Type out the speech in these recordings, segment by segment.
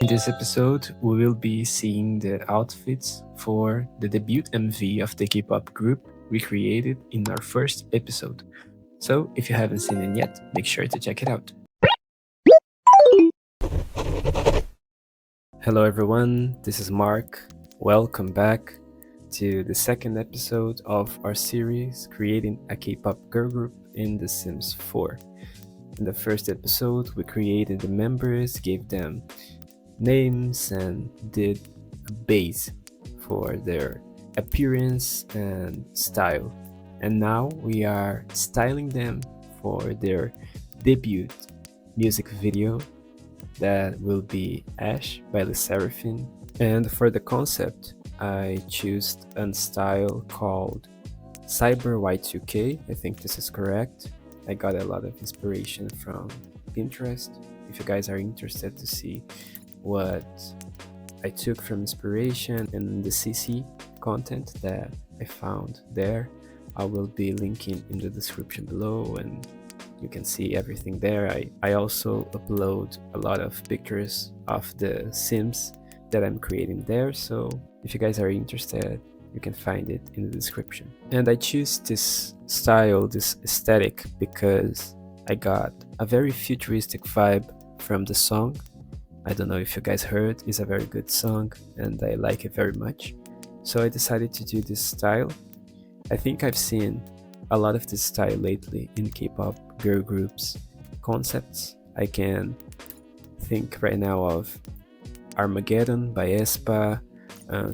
In this episode, we will be seeing the outfits for the debut MV of the K-pop group we created in our first episode. So, if you haven't seen it yet, make sure to check it out. Hello everyone, this is Mark. Welcome back to the second episode of our series creating a K-pop girl group in The Sims 4. In the first episode, we created the members, gave them names, and did a base for their appearance and style. And now we are styling them for their debut music video that will be Ash by Le Seraphim. And for the concept, I chose a style called Cyber Y2K. I think this is correct. I got a lot of inspiration from Pinterest. If you guys are interested to see what I took from inspiration and the CC content that I found there, I will be linking in the description below and you can see everything there. I also upload a lot of pictures of the Sims that I'm creating there, so if you guys are interested, you can find it in the description. And I choose this style, this aesthetic, because I got a very futuristic vibe from the song. I don't know if you guys heard, it's a very good song and I like it very much. So I decided to do this style. I think I've seen a lot of this style lately in K-pop girl groups concepts. I can think right now of Armageddon by aespa,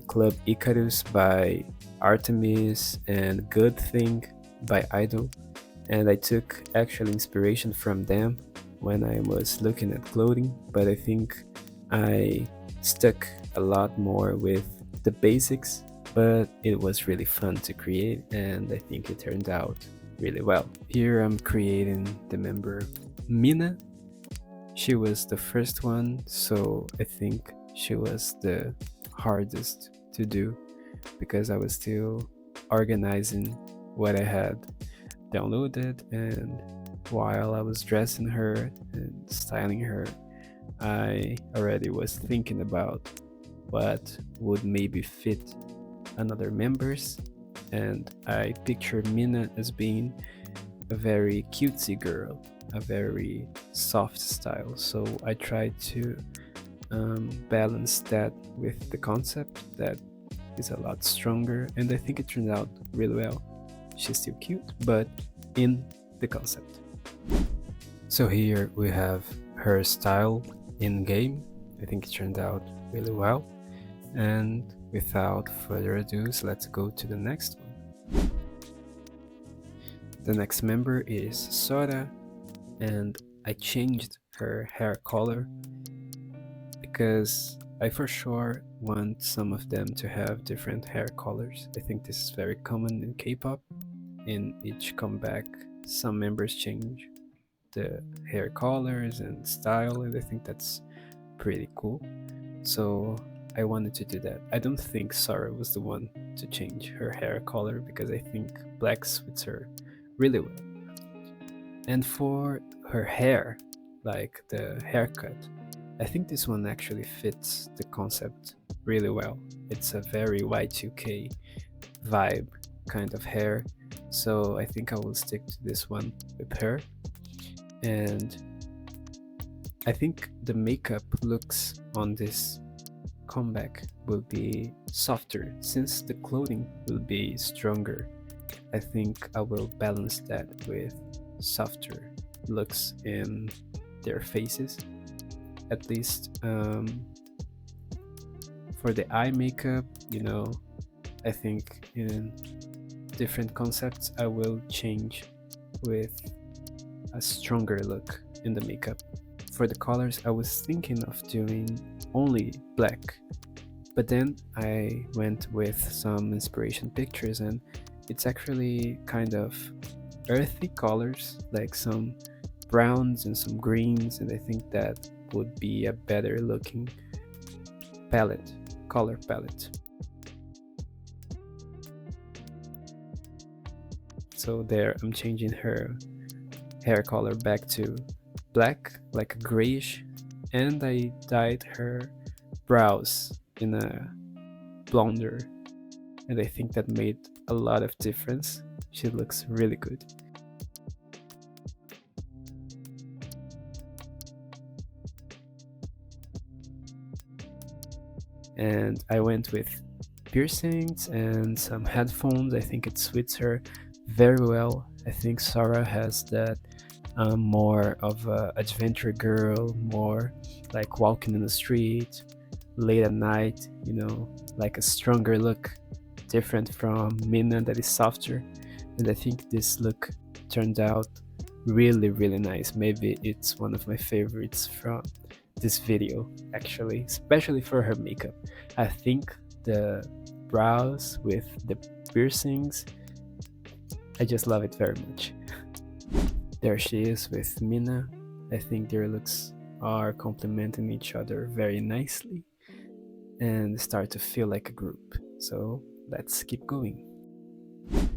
Club Icarus by Artemis, and Good Thing by Idol. And I took actual inspiration from them when I was looking at clothing, but I think I stuck a lot more with the basics, but it was really fun to create and I think it turned out really well. Here I'm creating the member Mina. She was the first one, so I think she was the hardest to do because I was still organizing what I had downloaded, and while I was dressing her and styling her, I already was thinking about what would maybe fit another members, and I pictured Mina as being a very cutesy girl, a very soft style. So I tried to balance that with the concept that is a lot stronger, and I think it turned out really well. She's still cute, but in the concept. So here we have her style in game. I think it turned out really well. And without further ado, let's go to the next one. The next member is Sora, and I changed her hair color because I for sure want some of them to have different hair colors. I think this is very common in K-pop. In each comeback, some members change the hair colors and style, and I think that's pretty cool. So I wanted to do that. I don't think Sora was the one to change her hair color because I think black suits her really well. And for her hair, like the haircut, I think this one actually fits the concept really well. It's a very Y2K vibe kind of hair, so I think I will stick to this one with her. And I think the makeup looks on this comeback will be softer since the clothing will be stronger. I think I will balance that with softer looks in their faces, at least for the eye makeup. I think in different concepts I will change with a stronger look in the makeup. For the colors, I was thinking of doing only black, but then I went with some inspiration pictures and it's actually kind of earthy colors, like some browns and some greens, and I think that would be a better looking color palette. So there I'm changing her hair color back to black, like a grayish and I dyed her brows in a blonder, and I think that made a lot of difference. She looks really good. And I went with piercings and some headphones. I think it suits her very well. I think Sarah has that more of a adventure girl, more like walking in the street late at night, like a stronger look, different from Mina that is softer. And I think this look turned out really, really nice. Maybe it's one of my favorites from this video, actually, especially for her makeup. I think the brows with the piercings, I just love it very much. There she is with Mina. I think their looks are complementing each other very nicely and start to feel like a group. So let's keep going.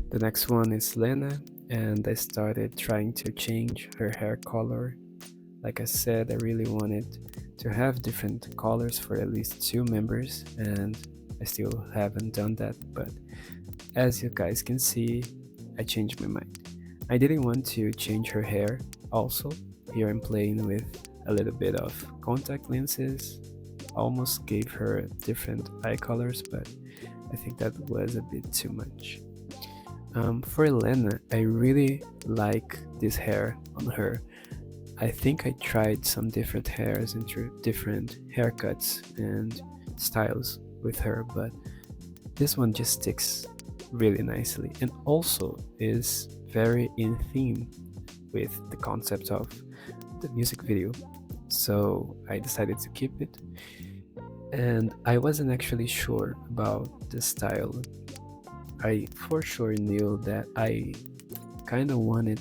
The next one is Lena, and I started trying to change her hair color. Like I said, I really wanted to have different colors for at least 2 members, and I still haven't done that, but as you guys can see, I changed my mind. I didn't want to change her hair also. Here I'm playing with a little bit of contact lenses, almost gave her different eye colors, but I think that was a bit too much. For Elena, I really like this hair on her. I think I tried some different hairs and different haircuts and styles with her, but this one just sticks really nicely and also is very in theme with the concept of the music video. So I decided to keep it, and I wasn't actually sure about the style. I for sure knew that I kind of wanted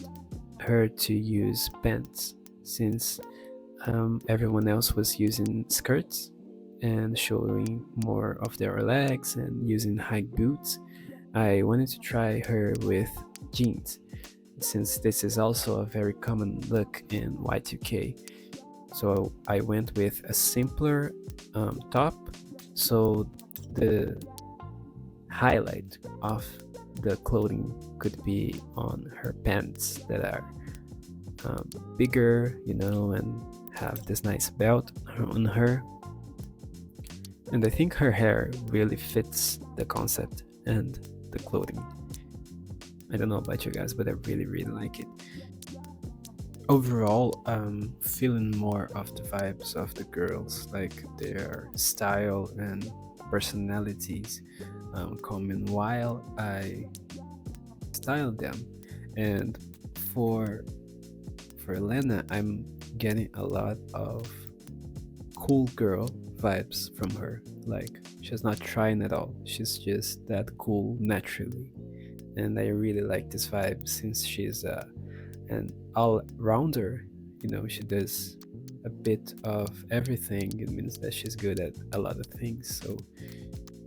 her to use pants since everyone else was using skirts and showing more of their legs and using high boots. I wanted to try her with jeans since this is also a very common look in Y2K. So I went with a simpler top, so the highlight of the clothing could be on her pants that are bigger, and have this nice belt on her. And I think her hair really fits the concept and the clothing. I don't know about you guys, but I really, really like it. Overall, I'm feeling more of the vibes of the girls, like their style and personalities coming while I style them. And for Elena, I'm getting a lot of cool girl vibes from her. Like, she's not trying at all, she's just that cool naturally. And I really like this vibe since she's an all-rounder. She does a bit of everything. It means that she's good at a lot of things, so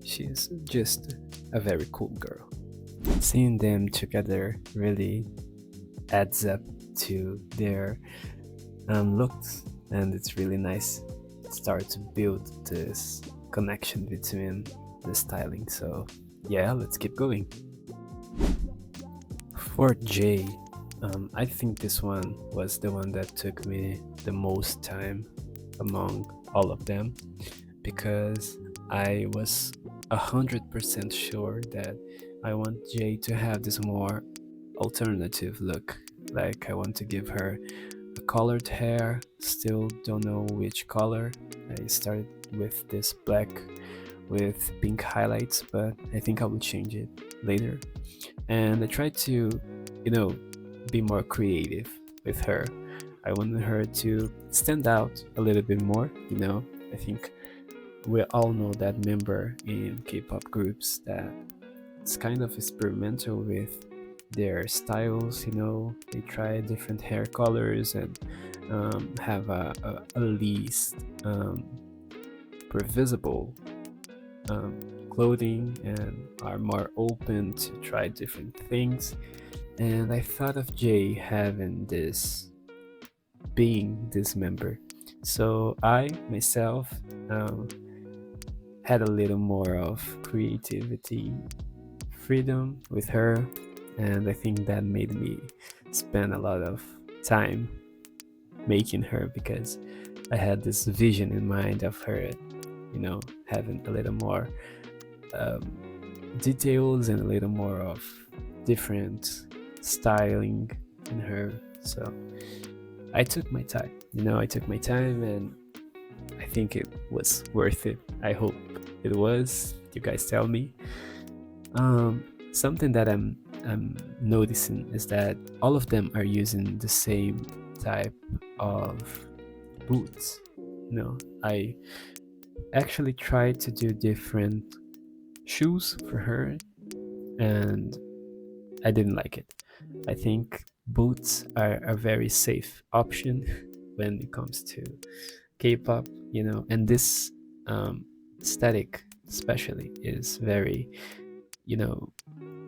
she's just a very cool girl. Seeing them together really adds up to their looks, and it's really nice to start to build this connection between the styling. So yeah, let's keep going. For Jay, I think this one was the one that took me the most time among all of them, because I was 100% sure that I want Jay to have this more alternative look. Like, I want to give her a colored hair, still don't know which color. I started with this black with pink highlights, but I think I will change it later. And I tried to, be more creative with her. I wanted her to stand out a little bit more. I think we all know that member in K-pop groups that it's kind of experimental with their styles. They try different hair colors and have a least previsible clothing and are more open to try different things. And I thought of Jay having being this member, So I myself had a little more of creativity freedom with her, and I think that made me spend a lot of time making her, because I had this vision in mind of her, having a little more um, details and a little more of different styling in her. So I took my time, and I think it was worth it. I hope it was. You guys tell me. Something that I'm noticing is that all of them are using the same type of boots. I actually tried to do different shoes for her, and I didn't like it. I think boots are a very safe option when it comes to K-pop, and this um, aesthetic especially is very, you know,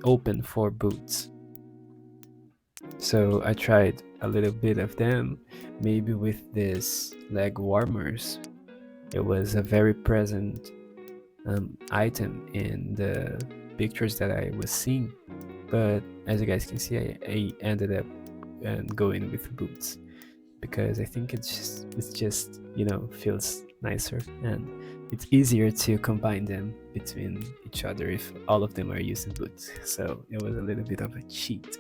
open for boots. So I tried a little bit of them, maybe with this leg warmers. It was a very present item in the pictures that I was seeing. But as you guys can see, I ended up going with boots, because I think it's just feels nicer, and it's easier to combine them between each other if all of them are using boots. So it was a little bit of a cheat.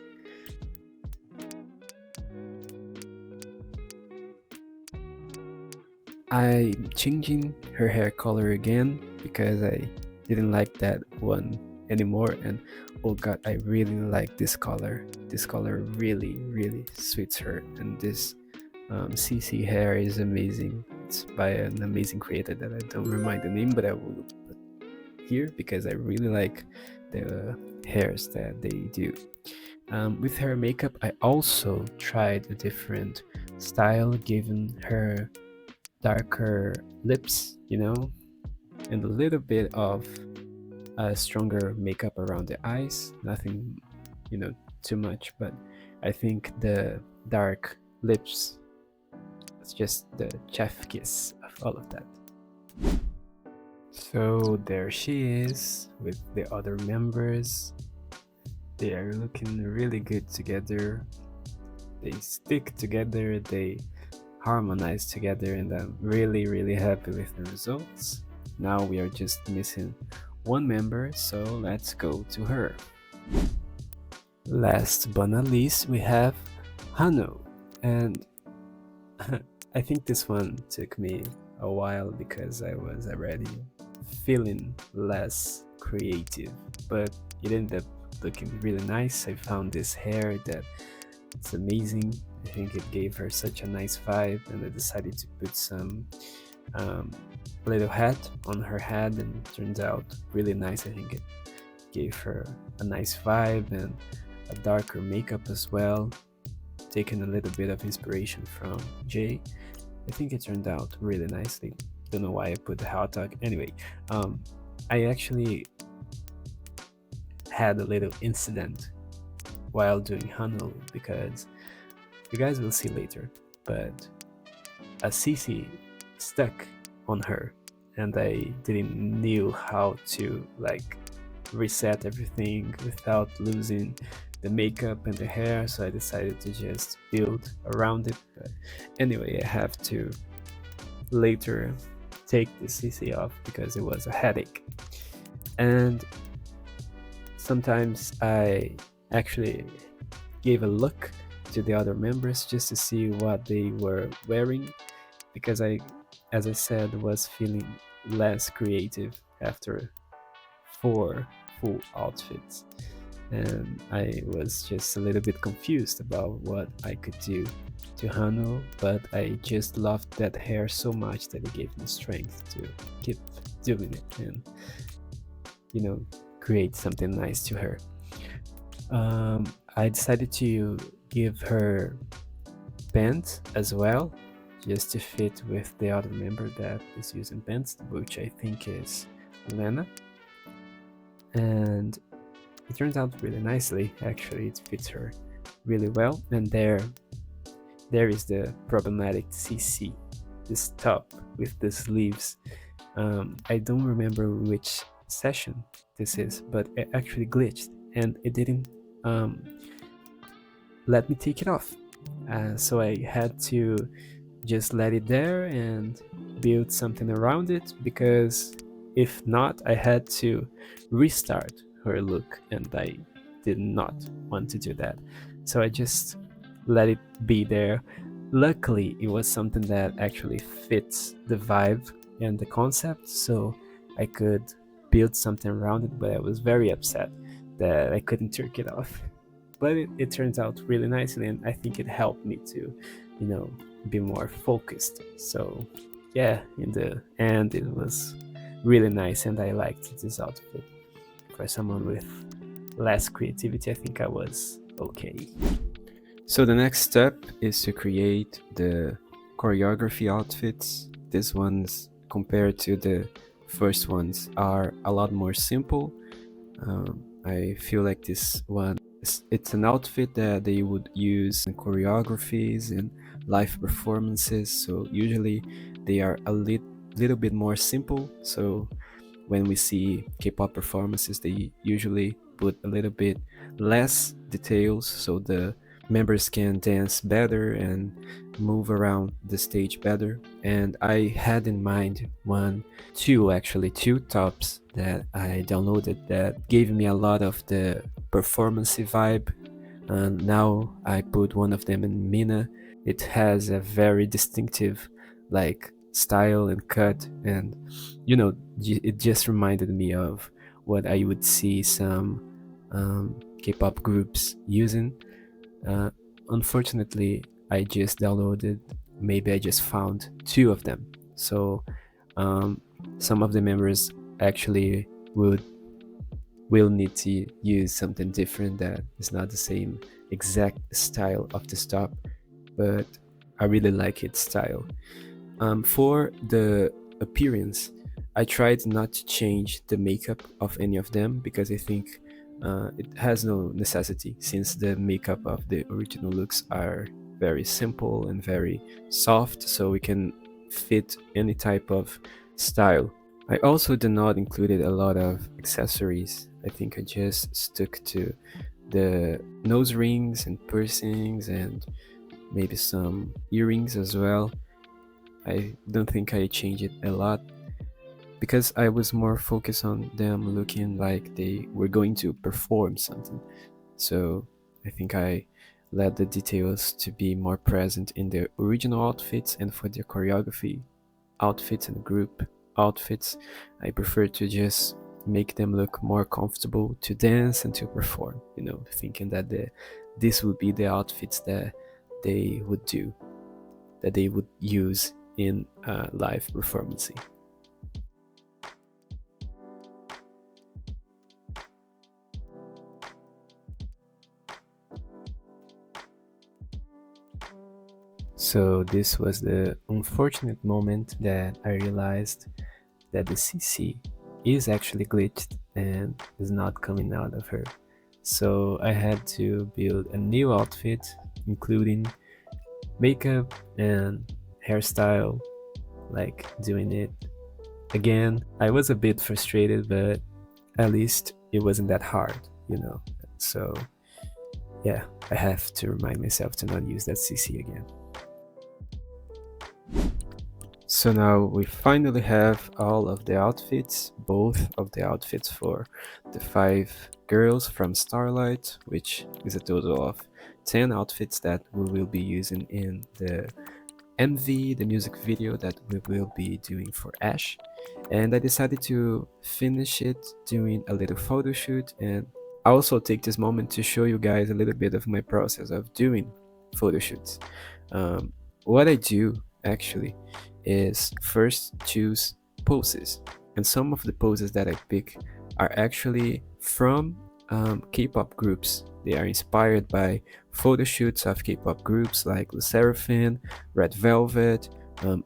I'm changing her hair color again because I didn't like that one anymore, and oh god, I really like this color. This color really, really suits her, and this CC hair is amazing. It's by an amazing creator that I don't remind the name, but I will put here because I really like the hairs that they do. With her makeup, I also tried a different style, given her darker lips, and a little bit of a stronger makeup around the eyes. Nothing, too much, but I think the dark lips, it's just the chef kiss of all of that. So there she is with the other members. They are looking really good together. They stick together, they harmonize together, and I'm really, really happy with the results. Now we are just missing one member, so let's go to her. Last but not least, we have Hano, and I think this one took me a while because I was already feeling less creative, but it ended up looking really nice. I found this hair that it's amazing. I think it gave her such a nice vibe, and I decided to put some little hat on her head, and it turns out really nice. I think it gave her a nice vibe and a darker makeup as well, taking a little bit of inspiration from Jay. I think it turned out really nicely. Don't know why I put the hot dog. Anyway, I actually had a little incident while doing Hano, because you guys will see later, but a CC stuck on her, and I didn't knew how to reset everything without losing the makeup and the hair, so I decided to just build around it. But anyway, I have to later take the CC off because it was a headache. And sometimes I actually gave a look to the other members just to see what they were wearing, because I, as I said, was feeling less creative after 4 full outfits, and I was just a little bit confused about what I could do to Hano, but I just loved that hair so much that it gave me strength to keep doing it and create something nice to her. I decided to give her pants as well, just to fit with the other member that is using pants, which I think is Lena. And it turns out really nicely. Actually, it fits her really well. And there is the problematic CC. this top with the sleeves. I don't remember which session this is, but it actually glitched and it didn't um, let me take it off. So I had to just let it there and build something around it, because if not, I had to restart her look, and I did not want to do that. So I just let it be there. Luckily, it was something that actually fits the vibe and the concept, so I could build something around it, but I was very upset that I couldn't take it off. But it turns out really nicely, and I think it helped me to, you know, be more focused. So yeah, in the end it was really nice, and I liked this outfit. For someone with less creativity, I think I was okay. So the next step is to create the choreography outfits. These ones, compared to the first ones, are a lot more simple. I feel like this one, it's an outfit that they would use in choreographies and live performances. So usually they are a little bit more simple. So when we see K-pop performances, they usually put a little bit less details so the members can dance better and move around the stage better. And I had in mind two tops that I downloaded that gave me a lot of the performance vibe. And now I put one of them in Mina. It has a very distinctive like style and cut, and it just reminded me of what I would see some K-pop groups using. uh, Unfortunately, I just downloaded, maybe I just found two of them. So um, some of the members actually will need to use something different that is not the same exact style of the stop, but I really like its style. For the appearance, I tried not to change the makeup of any of them, because I think it has no necessity, since the makeup of the original looks are very simple and very soft, so we can fit any type of style. I also did not included a lot of accessories. I think I just stuck to the nose rings and piercings and maybe some earrings as well. I don't think I changed it a lot, because I was more focused on them looking like they were going to perform something. So I think I let the details to be more present in the original outfits, and for the choreography outfits and group outfits, I prefer to just make them look more comfortable to dance and to perform, thinking that this would be the outfits that they would do, that they would use in live performance. So this was the unfortunate moment that I realized that the CC is actually glitched and is not coming out of her. So I had to build a new outfit, including makeup and hairstyle, like doing it again. I was a bit frustrated, but at least it wasn't that hard. So yeah, I have to remind myself to not use that CC again. So now we finally have all of the outfits, both of the outfits for the 5 girls from Starlight, which is a total of 10 outfits that we will be using in the MV, the music video that we will be doing for Ash. And I decided to finish it doing a little photo shoot, and I also take this moment to show you guys a little bit of my process of doing photo shoots. What I do actually is first choose poses, and some of the poses that I pick are actually from K-pop groups. They are inspired by photo shoots of K-pop groups like Le Sserafim, Red Velvet,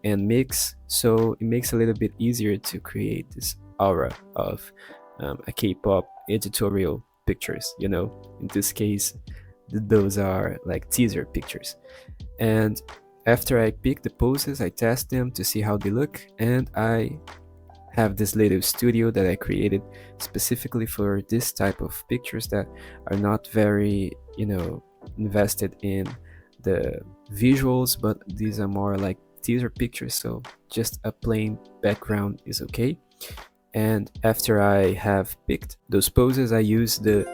and Mix. So it makes it a little bit easier to create this aura of a K-pop editorial pictures. In this case, those are like teaser pictures. And After I pick the poses, I test them to see how they look, and I have this little studio that I created specifically for this type of pictures that are not very, invested in the visuals, but these are more like teaser pictures, so just a plain background is okay. And after I have picked those poses, I use the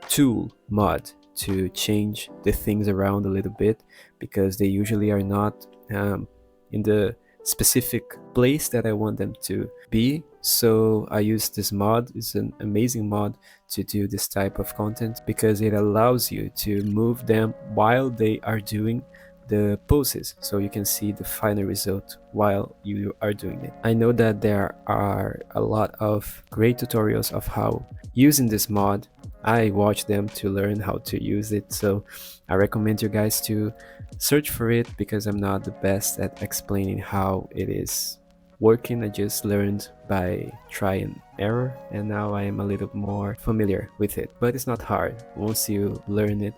tool mod to change the things around a little bit, because they usually are not in the specific place that I want them to be. So I use this mod. It's an amazing mod to do this type of content, because it allows you to move them while they are doing the poses, so you can see the final result while you are doing it. I know that there are a lot of great tutorials of how using this mod. I watch them to learn how to use it, so I recommend you guys to search for it, because I'm not the best at explaining how it is working. I just learned by try and error, and now I am a little more familiar with it. But it's not hard. Once you learn it,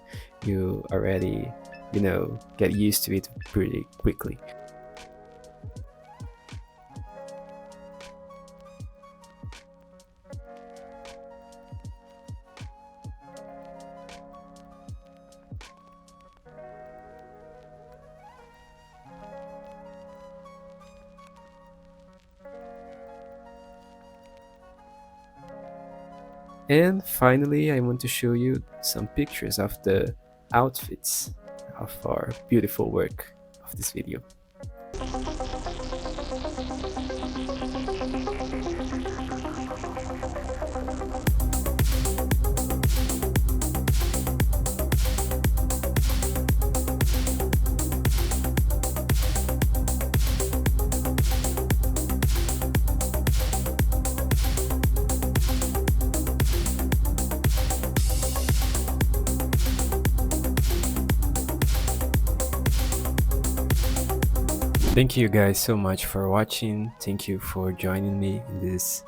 you already, get used to it pretty quickly. And finally, I want to show you some pictures of the outfits of our beautiful work of this video. Thank you guys so much for watching. Thank you for joining me in this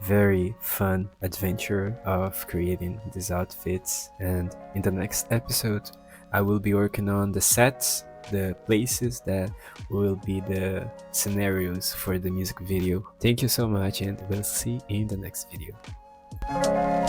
very fun adventure of creating these outfits. And in the next episode, I will be working on the sets, the places that will be the scenarios for the music video. Thank you so much, and we'll see in the next video.